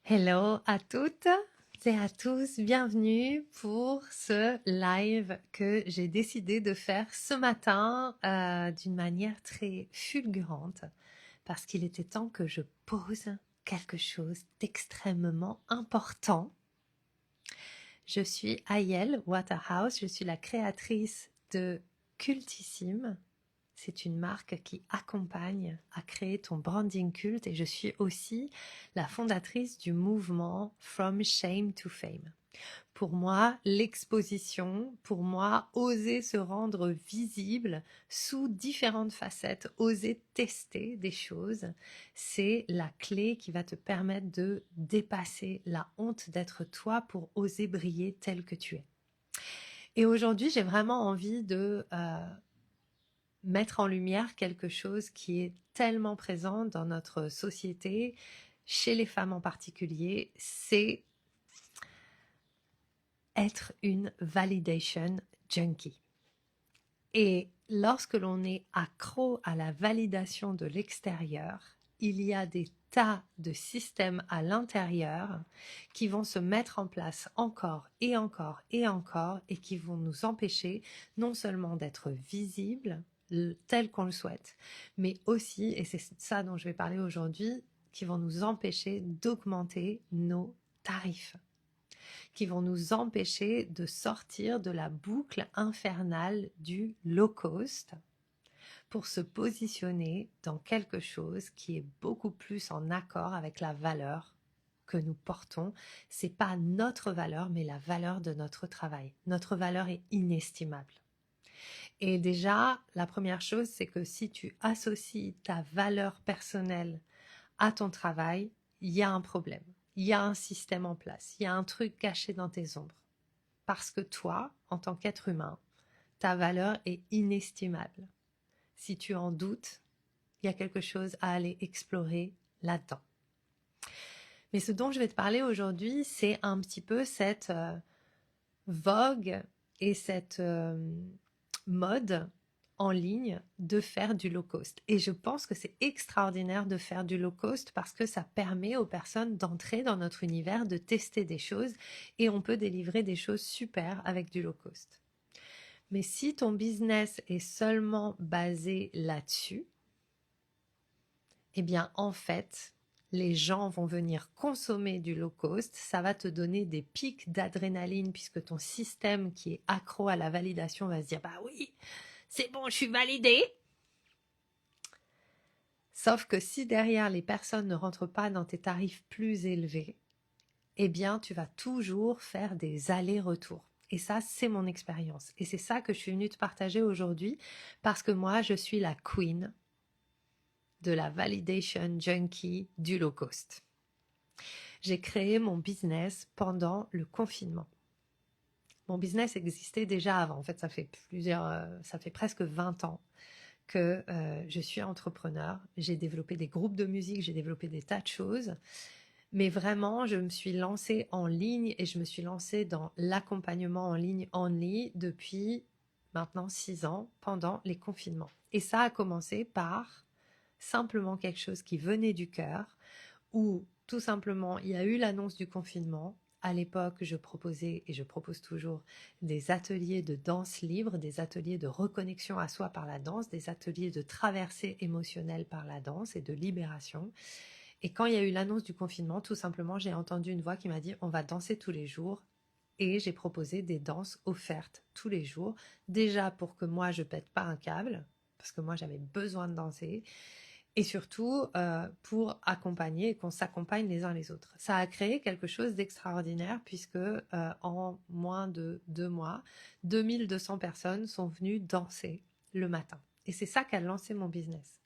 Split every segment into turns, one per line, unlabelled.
Hello à toutes et à tous, bienvenue pour ce live que j'ai décidé de faire ce matin d'une manière très fulgurante parce qu'il était temps que je pose quelque chose d'extrêmement important. Je suis Ayel Waterhouse, je suis la créatrice de Cultissime. C'est une marque qui accompagne à créer ton branding culte et je suis aussi la fondatrice du mouvement From Shame to Fame. Pour moi, l'exposition, pour moi, oser se rendre visible sous différentes facettes, oser tester des choses, c'est la clé qui va te permettre de dépasser la honte d'être toi pour oser briller tel que tu es. Et aujourd'hui, j'ai vraiment envie de mettre en lumière quelque chose qui est tellement présent dans notre société, chez les femmes en particulier, c'est être une validation junkie. Et lorsque l'on est accro à la validation de l'extérieur, il y a des tas de systèmes à l'intérieur qui vont se mettre en place encore et encore et encore et qui vont nous empêcher non seulement d'être visibles tel qu'on le souhaite, mais aussi, et c'est ça dont je vais parler aujourd'hui, qui vont nous empêcher d'augmenter nos tarifs, qui vont nous empêcher de sortir de la boucle infernale du low cost pour se positionner dans quelque chose qui est beaucoup plus en accord avec la valeur que nous portons. C'est pas notre valeur, mais la valeur de notre travail. Notre valeur est inestimable. Et déjà, la première chose, c'est que si tu associes ta valeur personnelle à ton travail, il y a un problème. Il y a un système en place. Il y a un truc caché dans tes ombres. Parce que toi, en tant qu'être humain, ta valeur est inestimable. Si tu en doutes, il y a quelque chose à aller explorer là-dedans. Mais ce dont je vais te parler aujourd'hui, c'est un petit peu cette vogue et cette mode en ligne de faire du low cost. Et je pense que c'est extraordinaire de faire du low cost parce que ça permet aux personnes d'entrer dans notre univers, de tester des choses et on peut délivrer des choses super avec du low cost. Mais si ton business est seulement basé là-dessus, eh bien en fait, les gens vont venir consommer du low cost, ça va te donner des pics d'adrénaline puisque ton système qui est accro à la validation va se dire « bah oui, c'est bon, je suis validé ». Sauf que si derrière les personnes ne rentrent pas dans tes tarifs plus élevés, eh bien tu vas toujours faire des allers-retours. Et ça, c'est mon expérience. Et c'est ça que je suis venue te partager aujourd'hui parce que moi, je suis la queen de la validation junkie du low cost. J'ai créé mon business pendant le confinement. Mon business existait déjà avant. En fait, ça fait presque 20 ans que je suis entrepreneur. J'ai développé des groupes de musique, j'ai développé des tas de choses. Mais vraiment, je me suis lancée en ligne et je me suis lancée dans l'accompagnement en ligne only depuis maintenant 6 ans pendant les confinements. Et ça a commencé par simplement quelque chose qui venait du cœur, où tout simplement il y a eu l'annonce du confinement. À l'époque, je proposais et je propose toujours des ateliers de danse libre, des ateliers de reconnexion à soi par la danse, des ateliers de traversée émotionnelle par la danse et de libération. Et quand il y a eu l'annonce du confinement, tout simplement, j'ai entendu une voix qui m'a dit « on va danser tous les jours ». Et j'ai proposé des danses offertes tous les jours, déjà pour que moi je pète pas un câble, parce que moi j'avais besoin de danser, et surtout pour accompagner et qu'on s'accompagne les uns les autres. Ça a créé quelque chose d'extraordinaire puisque en moins de 2 mois, 2200 personnes sont venues danser le matin. Et c'est ça qu'a lancé mon business.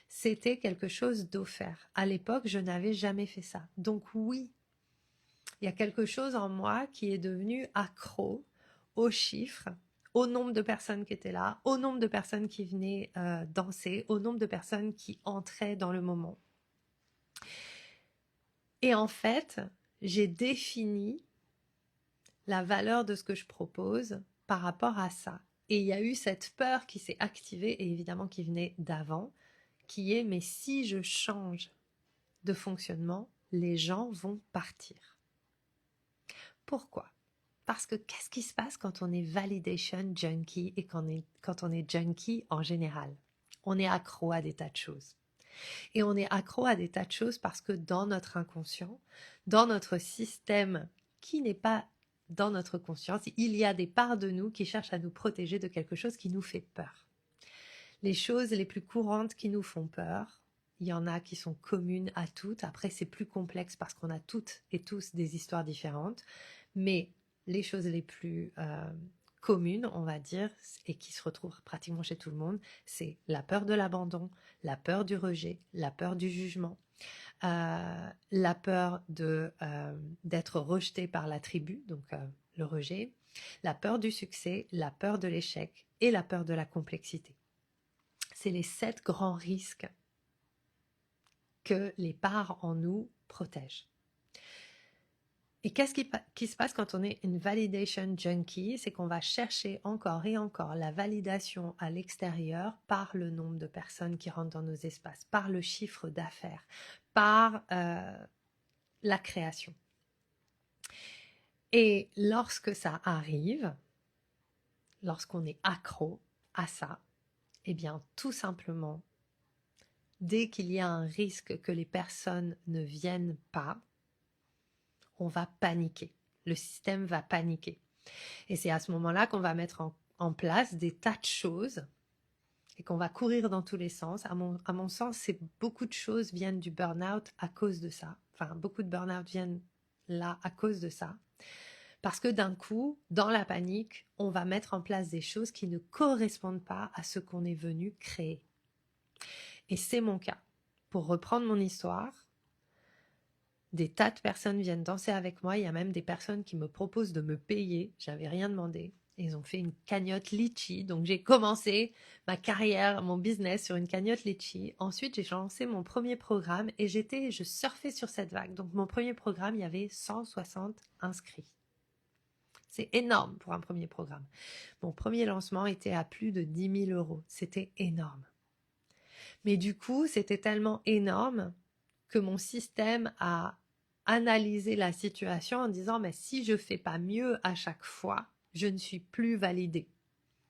C'était quelque chose d'offert. À l'époque, je n'avais jamais fait ça. Donc oui, il y a quelque chose en moi qui est devenu accro aux chiffres, au nombre de personnes qui étaient là, au nombre de personnes qui venaient danser, au nombre de personnes qui entraient dans le moment. Et en fait, j'ai défini la valeur de ce que je propose par rapport à ça. Et il y a eu cette peur qui s'est activée et évidemment qui venait d'avant, qui est « mais si je change de fonctionnement, les gens vont partir. Pourquoi? Parce que qu'est-ce qui se passe quand on est validation junkie et quand on est junkie en général? On est accro à des tas de choses. Et on est accro à des tas de choses parce que dans notre inconscient, dans notre système qui n'est pas dans notre conscience, il y a des parts de nous qui cherchent à nous protéger de quelque chose qui nous fait peur. Les choses les plus courantes qui nous font peur, il y en a qui sont communes à toutes. Après, c'est plus complexe parce qu'on a toutes et tous des histoires différentes. Mais les choses les plus communes, on va dire, et qui se retrouvent pratiquement chez tout le monde, c'est la peur de l'abandon, la peur du rejet, la peur du jugement, la peur d'être rejeté par la tribu, donc le rejet, la peur du succès, la peur de l'échec et la peur de la complexité. C'est les 7 grands risques que les parts en nous protègent. Et qu'est-ce qui se passe quand on est une validation junkie? C'est qu'on va chercher encore et encore la validation à l'extérieur par le nombre de personnes qui rentrent dans nos espaces, par le chiffre d'affaires, par la création. Et lorsque ça arrive, lorsqu'on est accro à ça, eh bien tout simplement, dès qu'il y a un risque que les personnes ne viennent pas, on va paniquer. Le système va paniquer. Et c'est à ce moment-là qu'on va mettre en place des tas de choses et qu'on va courir dans tous les sens. À mon sens, beaucoup de choses viennent du burn-out à cause de ça. Enfin, beaucoup de burn-out viennent là à cause de ça. Parce que d'un coup, dans la panique, on va mettre en place des choses qui ne correspondent pas à ce qu'on est venu créer. Et c'est mon cas. Pour reprendre mon histoire, des tas de personnes viennent danser avec moi. Il y a même des personnes qui me proposent de me payer. J'avais rien demandé. Ils ont fait une cagnotte Litchi. Donc j'ai commencé ma carrière, mon business sur une cagnotte Litchi. Ensuite, j'ai lancé mon premier programme et je surfais sur cette vague. Donc mon premier programme, il y avait 160 inscrits. C'est énorme pour un premier programme. Mon premier lancement était à plus de 10 000 euros. C'était énorme. Mais du coup, c'était tellement énorme que mon système a analysé la situation en disant mais si je fais pas mieux à chaque fois, je ne suis plus validée.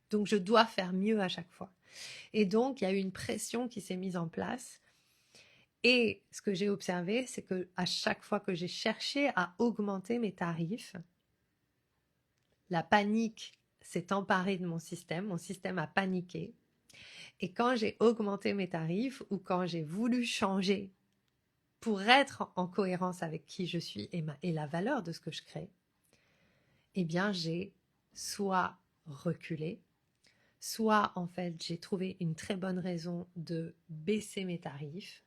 Donc je dois faire mieux à chaque fois. Et donc il y a eu une pression qui s'est mise en place. Et ce que j'ai observé, c'est que à chaque fois que j'ai cherché à augmenter mes tarifs, la panique s'est emparée de mon système a paniqué. Et quand j'ai augmenté mes tarifs ou quand j'ai voulu changer pour être en cohérence avec qui je suis et la valeur de ce que je crée, eh bien j'ai soit reculé, soit en fait j'ai trouvé une très bonne raison de baisser mes tarifs.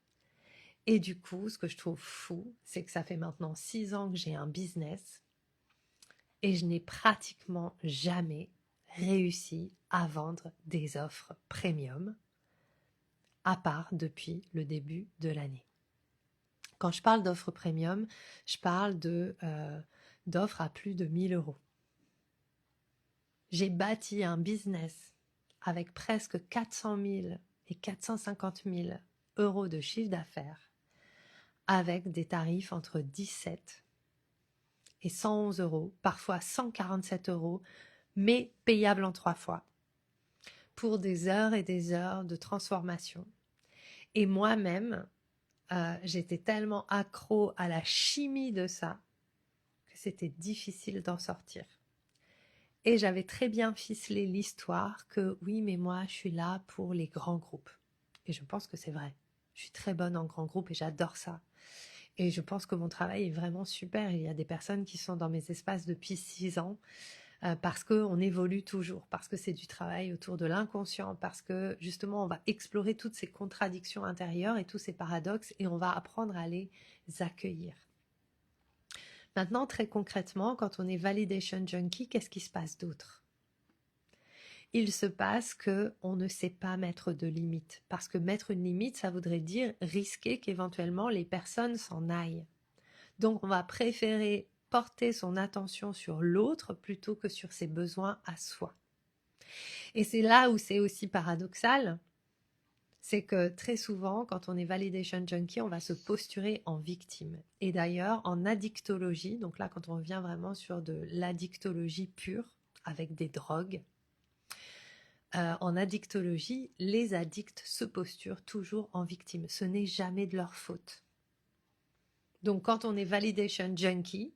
Et du coup, ce que je trouve fou, c'est que ça fait maintenant 6 ans que j'ai un business et je n'ai pratiquement jamais réussi à vendre des offres premium, à part depuis le début de l'année. Quand je parle d'offres premium, je parle d'offres à plus de 1 000 euros. J'ai bâti un business avec presque 400 000 et 450 000 euros de chiffre d'affaires avec des tarifs entre 17 et 111 euros, parfois 147 euros, mais payables en 3 fois pour des heures et des heures de transformation. Et moi-même, j'étais tellement accro à la chimie de ça que c'était difficile d'en sortir. Et j'avais très bien ficelé l'histoire que oui, mais moi, je suis là pour les grands groupes. Et je pense que c'est vrai. Je suis très bonne en grands groupes et j'adore ça. Et je pense que mon travail est vraiment super. Il y a des personnes qui sont dans mes espaces depuis 6 ans parce qu'on évolue toujours, parce que c'est du travail autour de l'inconscient, parce que justement, on va explorer toutes ces contradictions intérieures et tous ces paradoxes et on va apprendre à les accueillir. Maintenant, très concrètement, quand on est validation junkie, qu'est-ce qui se passe d'autre? Il se passe qu'on ne sait pas mettre de limite. Parce que mettre une limite, ça voudrait dire risquer qu'éventuellement les personnes s'en aillent. Donc, on va préférer porter son attention sur l'autre plutôt que sur ses besoins à soi. Et c'est là où c'est aussi paradoxal. c'est que très souvent, quand on est validation junkie, on va se posturer en victime. Et d'ailleurs, en addictologie, donc là, quand on revient vraiment sur de l'addictologie pure, avec des drogues, en addictologie, les addicts se posturent toujours en victime. Ce n'est jamais de leur faute. Donc, quand on est validation junkie,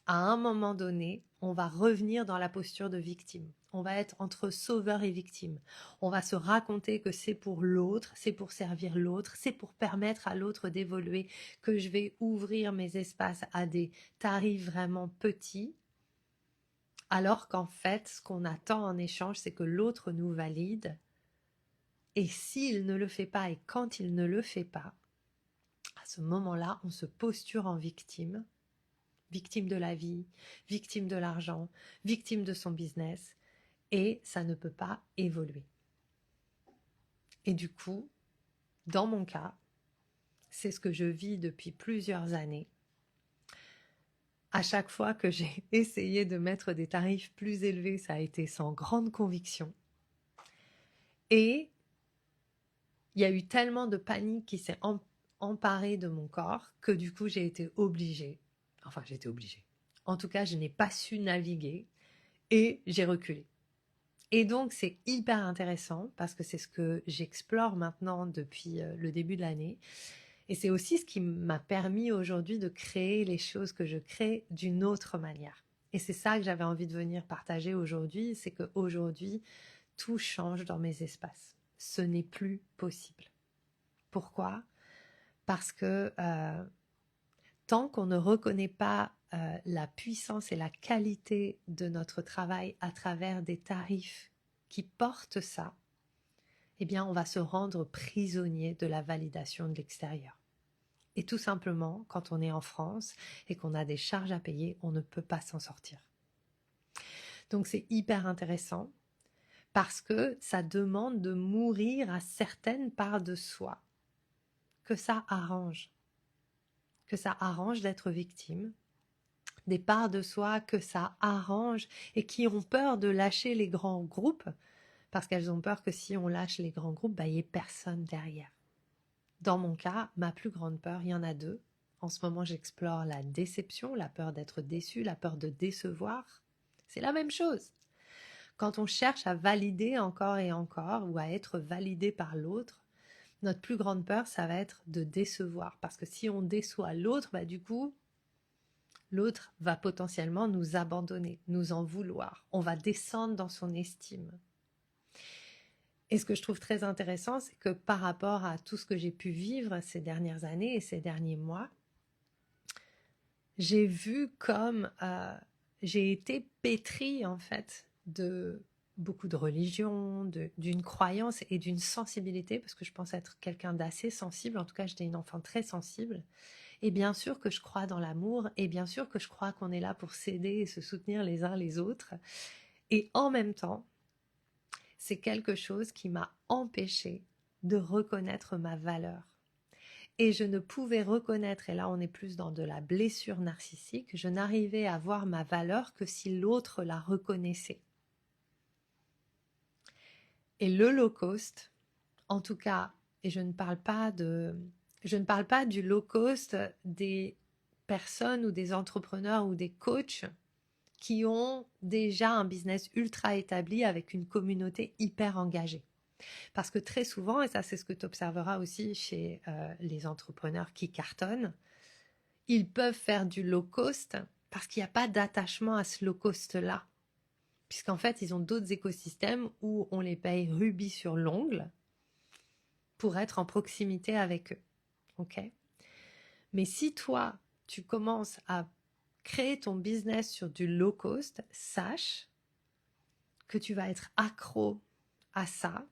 à un moment donné, on va revenir dans la posture de victime. On va être entre sauveur et victime. On va se raconter que c'est pour l'autre, c'est pour servir l'autre, c'est pour permettre à l'autre d'évoluer, que je vais ouvrir mes espaces à des tarifs vraiment petits, alors qu'en fait, ce qu'on attend en échange, c'est que l'autre nous valide. Et s'il ne le fait pas, et quand il ne le fait pas, à ce moment-là, on se posture en victime. Victime de la vie, victime de l'argent, victime de son business, et ça ne peut pas évoluer. Et du coup, dans mon cas, c'est ce que je vis depuis plusieurs années. À chaque fois que j'ai essayé de mettre des tarifs plus élevés, ça a été sans grande conviction. Et il y a eu tellement de panique qui s'est emparée de mon corps que du coup, j'ai été obligée. Enfin, j'ai été obligée. En tout cas, je n'ai pas su naviguer et j'ai reculé. Et donc, c'est hyper intéressant parce que c'est ce que j'explore maintenant depuis le début de l'année. Et c'est aussi ce qui m'a permis aujourd'hui de créer les choses que je crée d'une autre manière. Et c'est ça que j'avais envie de venir partager aujourd'hui, c'est qu'aujourd'hui, tout change dans mes espaces. Ce n'est plus possible. Pourquoi ? Parce que tant qu'on ne reconnaît pas la puissance et la qualité de notre travail à travers des tarifs qui portent ça, eh bien, on va se rendre prisonnier de la validation de l'extérieur. Et tout simplement, quand on est en France et qu'on a des charges à payer, on ne peut pas s'en sortir. Donc, c'est hyper intéressant parce que ça demande de mourir à certaines parts de soi, que ça arrange d'être victime, des parts de soi que ça arrange et qui ont peur de lâcher les grands groupes parce qu'elles ont peur que si on lâche les grands groupes, il n'y ait personne derrière. Dans mon cas, ma plus grande peur, il y en a deux. En ce moment, j'explore la déception, la peur d'être déçu, la peur de décevoir. C'est la même chose. Quand on cherche à valider encore et encore ou à être validé par l'autre, notre plus grande peur, ça va être de décevoir. Parce que si on déçoit l'autre, bah du coup, l'autre va potentiellement nous abandonner, nous en vouloir. On va descendre dans son estime. Et ce que je trouve très intéressant, c'est que par rapport à tout ce que j'ai pu vivre ces dernières années et ces derniers mois, j'ai vu comme j'ai été pétrie en fait de beaucoup de religion, d'une croyance et d'une sensibilité, parce que je pense être quelqu'un d'assez sensible, en tout cas j'étais une enfant très sensible, et bien sûr que je crois dans l'amour, et bien sûr que je crois qu'on est là pour s'aider et se soutenir les uns les autres, et en même temps, c'est quelque chose qui m'a empêchée de reconnaître ma valeur. Et je ne pouvais reconnaître, et là on est plus dans de la blessure narcissique, je n'arrivais à voir ma valeur que si l'autre la reconnaissait. Et le low cost, en tout cas, et je ne parle pas du low cost des personnes ou des entrepreneurs ou des coachs qui ont déjà un business ultra établi avec une communauté hyper engagée. Parce que très souvent, et ça c'est ce que tu observeras aussi chez les entrepreneurs qui cartonnent, ils peuvent faire du low cost parce qu'il n'y a pas d'attachement à ce low cost-là. Puisqu'en fait, ils ont d'autres écosystèmes où on les paye rubis sur l'ongle pour être en proximité avec eux. Ok ? Mais si toi, tu commences à créer ton business sur du low cost, sache que tu vas être accro à ça.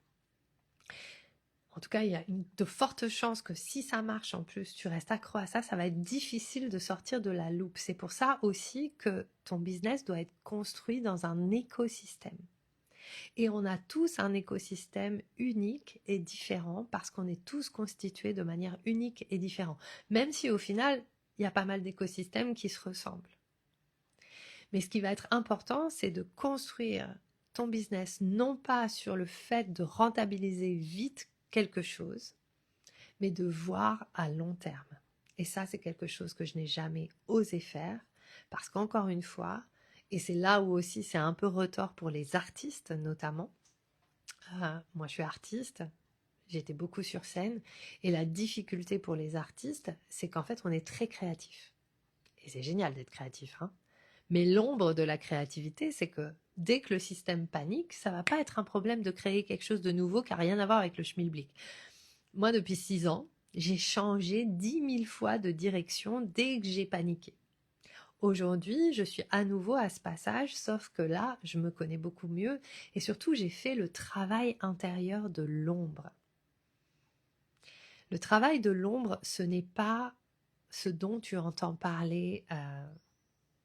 En tout cas, il y a de fortes chances que si ça marche en plus, tu restes accro à ça, ça va être difficile de sortir de la loupe. C'est pour ça aussi que ton business doit être construit dans un écosystème. Et on a tous un écosystème unique et différent parce qu'on est tous constitués de manière unique et différente. Même si au final, il y a pas mal d'écosystèmes qui se ressemblent. Mais ce qui va être important, c'est de construire ton business non pas sur le fait de rentabiliser vite quelque chose, mais de voir à long terme. Et ça, c'est quelque chose que je n'ai jamais osé faire, parce qu'encore une fois, et c'est là où aussi c'est un peu retort pour les artistes notamment, moi je suis artiste, j'étais beaucoup sur scène, et la difficulté pour les artistes, c'est qu'en fait on est très créatif. Et c'est génial d'être créatif, hein. Mais l'ombre de la créativité, c'est que dès que le système panique, ça va pas être un problème de créer quelque chose de nouveau qui n'a rien à voir avec le schmilblick. Moi, depuis 6 ans, j'ai changé 10 000 fois de direction dès que j'ai paniqué. Aujourd'hui, je suis à nouveau à ce passage, sauf que là, je me connais beaucoup mieux et surtout, j'ai fait le travail intérieur de l'ombre. Le travail de l'ombre, ce n'est pas ce dont tu entends parler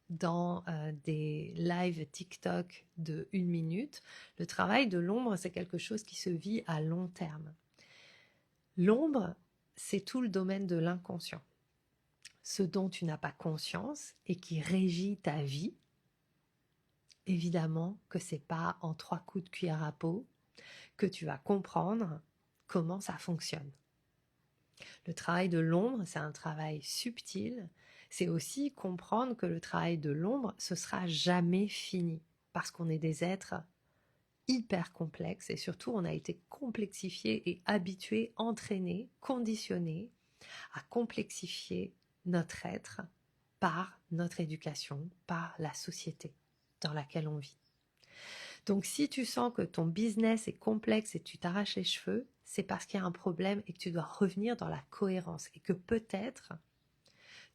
dans des lives TikTok de 1 minute. Le travail de l'ombre, c'est quelque chose qui se vit à long terme. L'ombre, c'est tout le domaine de l'inconscient. Ce dont tu n'as pas conscience et qui régit ta vie. Évidemment que c'est pas en 3 coups de cuillère à peau que tu vas comprendre comment ça fonctionne. Le travail de l'ombre, c'est un travail subtil. C'est aussi comprendre que le travail de l'ombre, ce sera jamais fini parce qu'on est des êtres hyper complexes et surtout on a été complexifiés et habitués, entraînés, conditionnés à complexifier notre être par notre éducation, par la société dans laquelle on vit. Donc si tu sens que ton business est complexe et tu t'arraches les cheveux, c'est parce qu'il y a un problème et que tu dois revenir dans la cohérence et que peut-être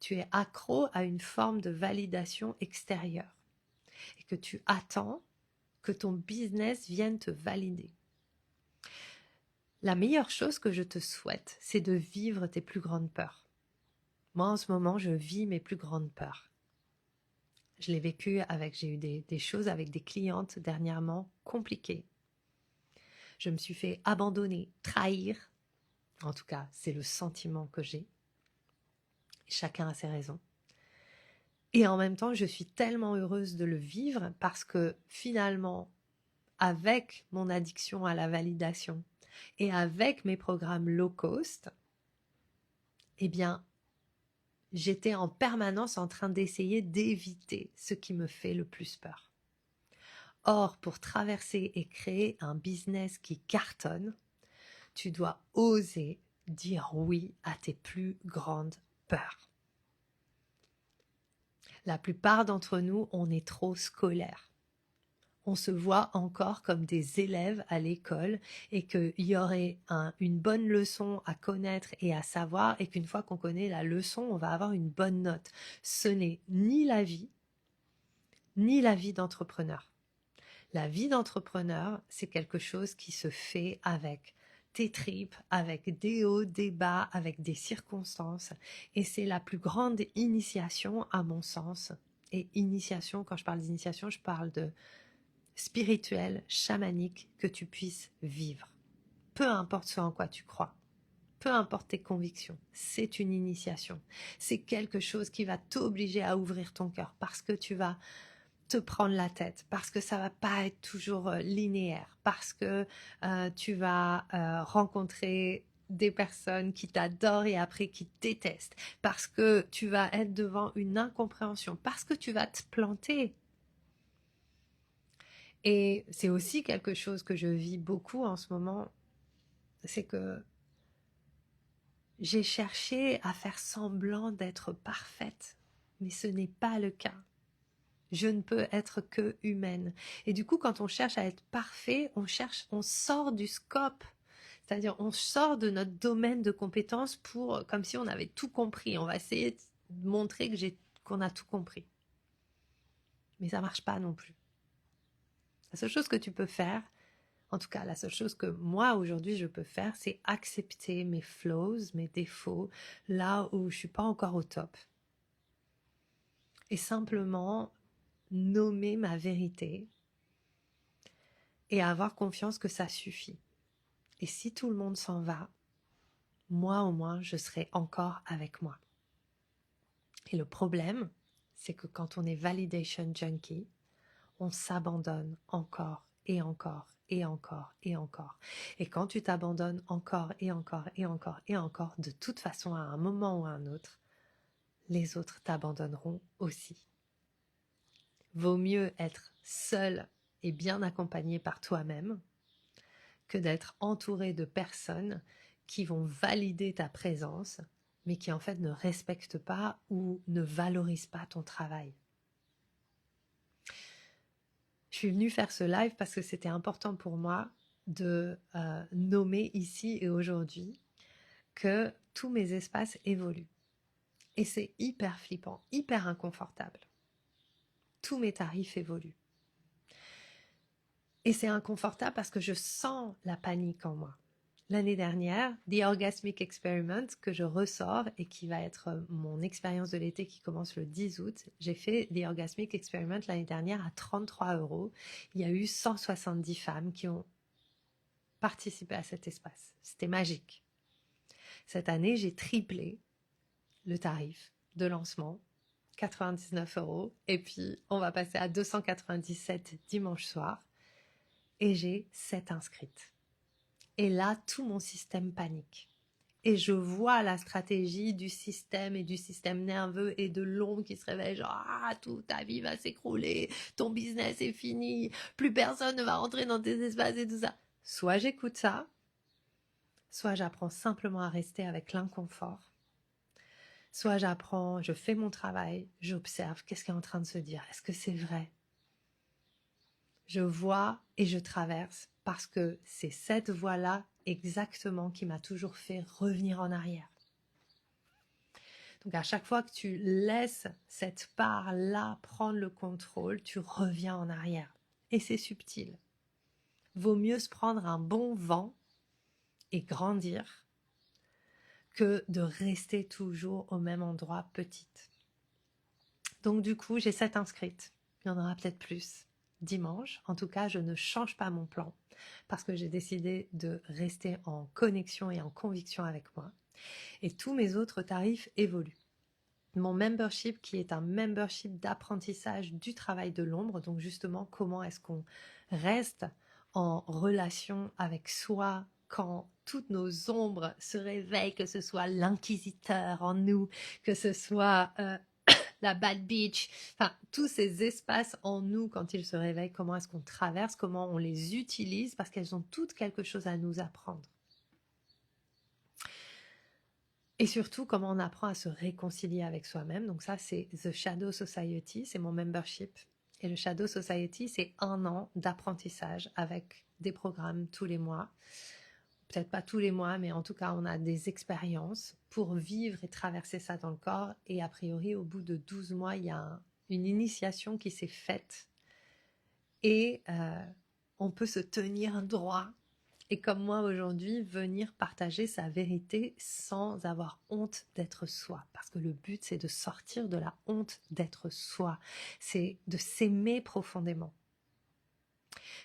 tu es accro à une forme de validation extérieure et que tu attends que ton business vienne te valider. La meilleure chose que je te souhaite, c'est de vivre tes plus grandes peurs. Moi, en ce moment, je vis mes plus grandes peurs. Je l'ai vécu j'ai eu des choses avec des clientes dernièrement compliquées. Je me suis fait abandonner, trahir. En tout cas, c'est le sentiment que j'ai. Chacun a ses raisons. Et en même temps, je suis tellement heureuse de le vivre parce que finalement, avec mon addiction à la validation et avec mes programmes low cost, eh bien, j'étais en permanence en train d'essayer d'éviter ce qui me fait le plus peur. Or, pour traverser et créer un business qui cartonne, tu dois oser dire oui à tes plus grandes peurs. La plupart d'entre nous, on est trop scolaire. On se voit encore comme des élèves à l'école et qu'il y aurait une bonne leçon à connaître et à savoir et qu'une fois qu'on connaît la leçon, on va avoir une bonne note. Ce n'est ni la vie d'entrepreneur. La vie d'entrepreneur, c'est quelque chose qui se fait avec tes tripes, avec des hauts, des bas, avec des circonstances. Et c'est la plus grande initiation, à mon sens. Et initiation, quand je parle d'initiation, je parle de spirituel, chamanique, que tu puisses vivre. Peu importe ce en quoi tu crois. Peu importe tes convictions, c'est une initiation. C'est quelque chose qui va t'obliger à ouvrir ton cœur parce que tu vas te prendre la tête, parce que ça va pas être toujours linéaire, parce que tu vas rencontrer des personnes qui t'adorent et après qui te détestent, parce que tu vas être devant une incompréhension, parce que tu vas te planter. Et c'est aussi quelque chose que je vis beaucoup en ce moment, c'est que j'ai cherché à faire semblant d'être parfaite, mais ce n'est pas le cas. Je ne peux être que humaine. Et du coup, quand on cherche à être parfait, on sort du scope. C'est-à-dire, on sort de notre domaine de compétences comme si on avait tout compris. On va essayer de montrer qu'on a tout compris. Mais ça marche pas non plus. La seule chose que tu peux faire, en tout cas, la seule chose que moi, aujourd'hui, je peux faire, c'est accepter mes flaws, mes défauts, là où je suis pas encore au top. Et simplement nommer ma vérité et avoir confiance que ça suffit. Et si tout le monde s'en va, moi au moins, je serai encore avec moi. Et le problème, c'est que quand on est validation junkie, on s'abandonne encore et encore et encore et encore. Et quand tu t'abandonnes encore et encore et encore et encore, de toute façon, à un moment ou à un autre, les autres t'abandonneront aussi. Vaut mieux être seul et bien accompagné par toi-même que d'être entouré de personnes qui vont valider ta présence, mais qui en fait ne respectent pas ou ne valorisent pas ton travail. Je suis venue faire ce live parce que c'était important pour moi de nommer ici et aujourd'hui que tous mes espaces évoluent. Et c'est hyper flippant, hyper inconfortable. Tous mes tarifs évoluent. Et c'est inconfortable parce que je sens la panique en moi. L'année dernière, The Orgasmic Experiment, que je ressors et qui va être mon expérience de l'été qui commence le 10 août, j'ai fait The Orgasmic Experiment l'année dernière à 33 €. Il y a eu 170 femmes qui ont participé à cet espace. C'était magique. Cette année, j'ai triplé le tarif de lancement, 99 €, et puis on va passer à 297 dimanche soir, et j'ai 7 inscrites. Et là, tout mon système panique. Et je vois la stratégie du système et du système nerveux et de l'ombre qui se réveille, genre, ah, toute ta vie va s'écrouler, ton business est fini, plus personne ne va rentrer dans tes espaces et tout ça. Soit j'écoute ça, soit j'apprends simplement à rester avec l'inconfort, soit j'apprends, je fais mon travail, j'observe, qu'est-ce qui est en train de se dire, est-ce que c'est vrai? Je vois et je traverse parce que c'est cette voie-là exactement qui m'a toujours fait revenir en arrière. Donc à chaque fois que tu laisses cette part-là prendre le contrôle, tu reviens en arrière. Et c'est subtil. Vaut mieux se prendre un bon vent et grandir que de rester toujours au même endroit petite. Donc du coup, j'ai 7 inscrites. Il y en aura peut-être plus dimanche. En tout cas, je ne change pas mon plan parce que j'ai décidé de rester en connexion et en conviction avec moi. Et tous mes autres tarifs évoluent. Mon membership, qui est un membership d'apprentissage du travail de l'ombre, donc justement comment est-ce qu'on reste en relation avec soi quand toutes nos ombres se réveillent, que ce soit l'inquisiteur en nous, que ce soit la bad bitch, enfin tous ces espaces en nous quand ils se réveillent, comment est-ce qu'on traverse, comment on les utilise, parce qu'elles ont toutes quelque chose à nous apprendre. Et surtout, comment on apprend à se réconcilier avec soi-même. Donc ça, c'est The Shadow Society, c'est mon membership. Et le Shadow Society, c'est 1 an d'apprentissage avec des programmes tous les mois. Peut-être pas tous les mois, mais en tout cas, on a des expériences pour vivre et traverser ça dans le corps. Et a priori, au bout de 12 mois, il y a une initiation qui s'est faite. Et on peut se tenir droit. Et comme moi aujourd'hui, venir partager sa vérité sans avoir honte d'être soi. Parce que le but, c'est de sortir de la honte d'être soi. C'est de s'aimer profondément.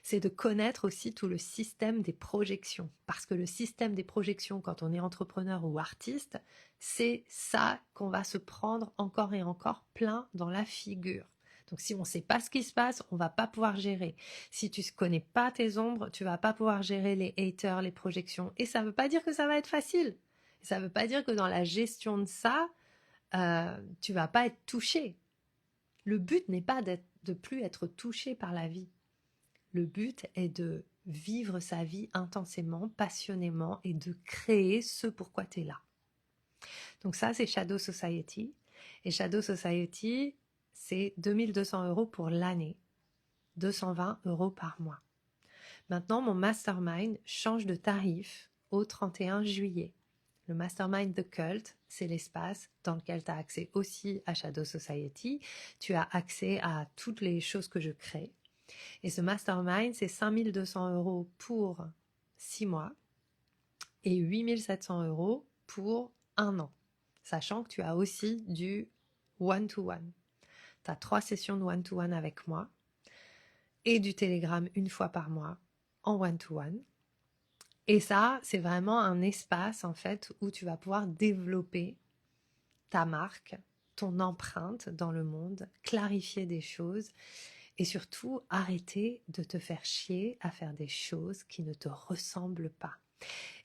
C'est de connaître aussi tout le système des projections. Parce que le système des projections, quand on est entrepreneur ou artiste, c'est ça qu'on va se prendre encore et encore plein dans la figure. Donc si on ne sait pas ce qui se passe, on ne va pas pouvoir gérer. Si tu ne connais pas tes ombres, tu ne vas pas pouvoir gérer les haters, les projections. Et ça ne veut pas dire que ça va être facile. Ça ne veut pas dire que dans la gestion de ça, tu ne vas pas être touché. Le but n'est pas de plus être touché par la vie. Le but est de vivre sa vie intensément, passionnément et de créer ce pourquoi tu es là. Donc ça, c'est Shadow Society. Et Shadow Society, c'est 2200 € pour l'année, 220 € par mois. Maintenant, mon mastermind change de tarif au 31 juillet. Le mastermind The Cult, c'est l'espace dans lequel tu as accès aussi à Shadow Society. Tu as accès à toutes les choses que je crée. Et ce mastermind, c'est 5200 € pour 6 mois et 8700 € pour 1 an. Sachant que tu as aussi du one-to-one. Tu as 3 sessions de one-to-one avec moi et du Telegram 1 fois par mois en one-to-one. Et ça, c'est vraiment un espace en fait où tu vas pouvoir développer ta marque, ton empreinte dans le monde, clarifier des choses Et surtout, arrêter de te faire chier à faire des choses qui ne te ressemblent pas.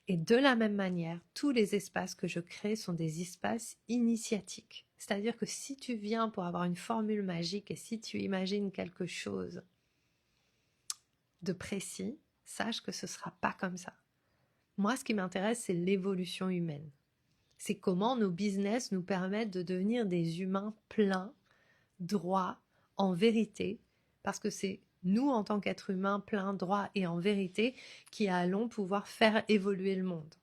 Et de la même manière, tous les espaces que je crée sont des espaces initiatiques. C'est-à-dire que si tu viens pour avoir une formule magique et si tu imagines quelque chose de précis, sache que ce ne sera pas comme ça. Moi, ce qui m'intéresse, c'est l'évolution humaine. C'est comment nos business nous permettent de devenir des humains pleins, droits, en vérité, parce que c'est nous, en tant qu'êtres humains pleins, droits et en vérité, qui allons pouvoir faire évoluer le monde.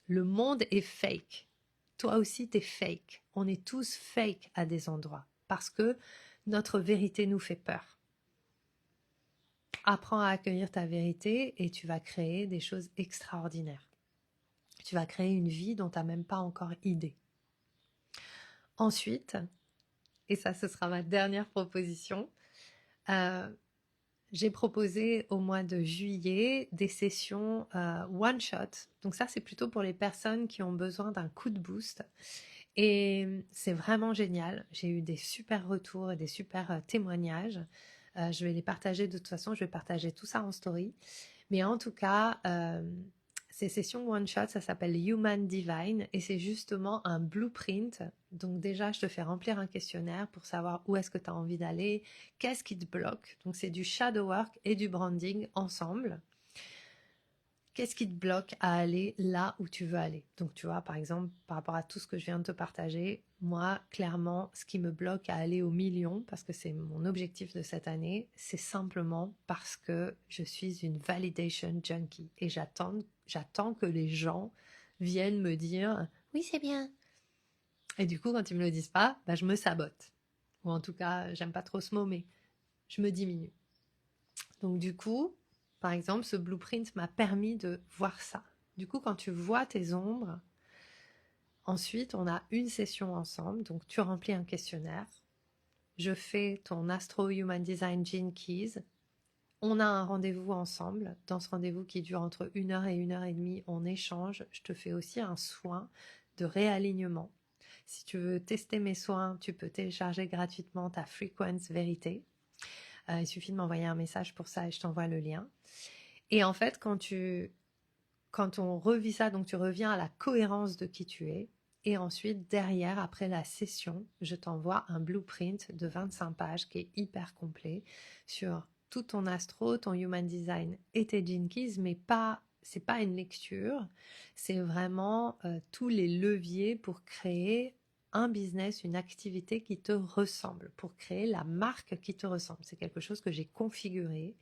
Le monde est fake. Toi aussi, t'es fake. On est tous fake à des endroits parce que notre vérité nous fait peur. Apprends à accueillir ta vérité et tu vas créer des choses extraordinaires. Tu vas créer une vie dont tu n'as même pas encore idée. Ensuite, et ça ce sera ma dernière proposition, j'ai proposé au mois de juillet des sessions one shot. Donc ça c'est plutôt pour les personnes qui ont besoin d'un coup de boost. Et c'est vraiment génial. J'ai eu des super retours et des super témoignages. Je vais les partager de toute façon, je vais partager tout ça en story. Mais en tout cas, ces sessions one-shot, ça s'appelle Human Divine et c'est justement un blueprint. Donc déjà, je te fais remplir un questionnaire pour savoir où est-ce que tu as envie d'aller, qu'est-ce qui te bloque. Donc c'est du shadow work et du branding ensemble. Qu'est-ce qui te bloque à aller là où tu veux aller? Donc tu vois, par exemple, par rapport à tout ce que je viens de te partager, moi, clairement, ce qui me bloque à aller au million, parce que c'est mon objectif de cette année, c'est simplement parce que je suis une validation junkie et j'attends que les gens viennent me dire oui, c'est bien. Et du coup, quand ils me le disent pas, bah, je me sabote. Ou en tout cas, j'aime pas trop ce mot, mais je me diminue. Donc du coup, par exemple, ce blueprint m'a permis de voir ça. Du coup, quand tu vois tes ombres, ensuite, on a une session ensemble. Donc, tu remplis un questionnaire. Je fais ton Astro Human Design Gene Keys. On a un rendez-vous ensemble. Dans ce rendez-vous qui dure entre 1 heure et 1 heure et demie, on échange. Je te fais aussi un soin de réalignement. Si tu veux tester mes soins, tu peux télécharger gratuitement ta Frequence Vérité. Il suffit de m'envoyer un message pour ça et je t'envoie le lien. Et en fait, quand on revit ça, donc tu reviens à la cohérence de qui tu es. Et ensuite, derrière, après la session, je t'envoie un blueprint de 25 pages qui est hyper complet sur tout ton astro, ton human design et tes gene keys, mais c'est pas une lecture, c'est vraiment tous les leviers pour créer un business, une activité qui te ressemble, pour créer la marque qui te ressemble. C'est quelque chose que j'ai configuré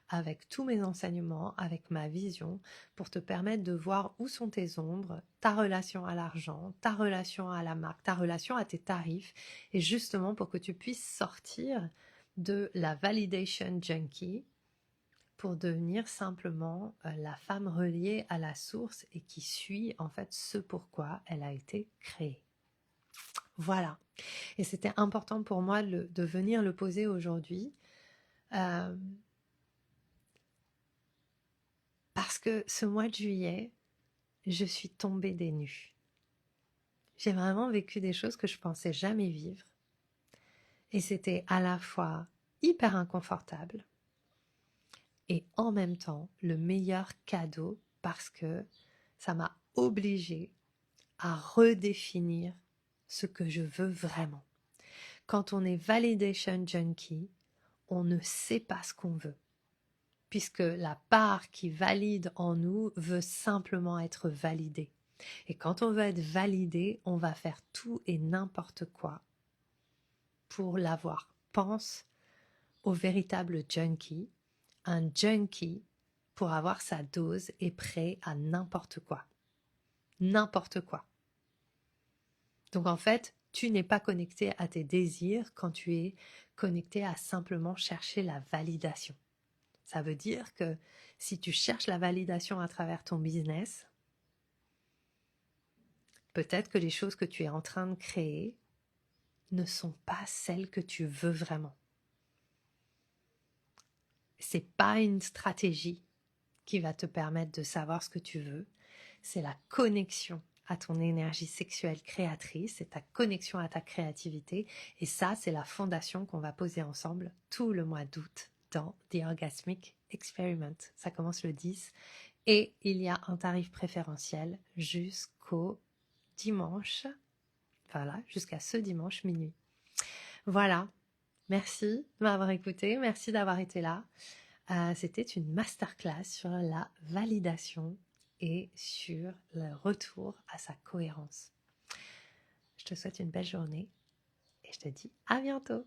avec tous mes enseignements, avec ma vision, pour te permettre de voir où sont tes ombres, ta relation à l'argent, ta relation à la marque, ta relation à tes tarifs, et justement pour que tu puisses sortir de la validation junkie pour devenir simplement la femme reliée à la source et qui suit en fait ce pourquoi elle a été créée. Voilà. Et c'était important pour moi de venir le poser aujourd'hui. Parce que ce mois de juillet, je suis tombée des nues. J'ai vraiment vécu des choses que je pensais jamais vivre. Et c'était à la fois hyper inconfortable et en même temps le meilleur cadeau parce que ça m'a obligée à redéfinir ce que je veux vraiment. Quand on est validation junkie, on ne sait pas ce qu'on veut, puisque la part qui valide en nous veut simplement être validée. Et quand on veut être validé, on va faire tout et n'importe quoi pour l'avoir. Pense au véritable junkie. Un junkie, pour avoir sa dose, est prêt à n'importe quoi. N'importe quoi. Donc en fait, tu n'es pas connecté à tes désirs quand tu es connecté à simplement chercher la validation. Ça veut dire que si tu cherches la validation à travers ton business, peut-être que les choses que tu es en train de créer ne sont pas celles que tu veux vraiment. C'est pas une stratégie qui va te permettre de savoir ce que tu veux, c'est la connexion à ton énergie sexuelle créatrice et ta connexion à ta créativité. Et ça, c'est la fondation qu'on va poser ensemble tout le mois d'août dans The Orgasmic Experiment. Ça commence le 10 et il y a un tarif préférentiel jusqu'au dimanche, voilà, jusqu'à ce dimanche minuit. Voilà, merci de m'avoir écouté, merci d'avoir été là. C'était une masterclass sur la validation et sur le retour à sa cohérence. Je te souhaite une belle journée et je te dis à bientôt.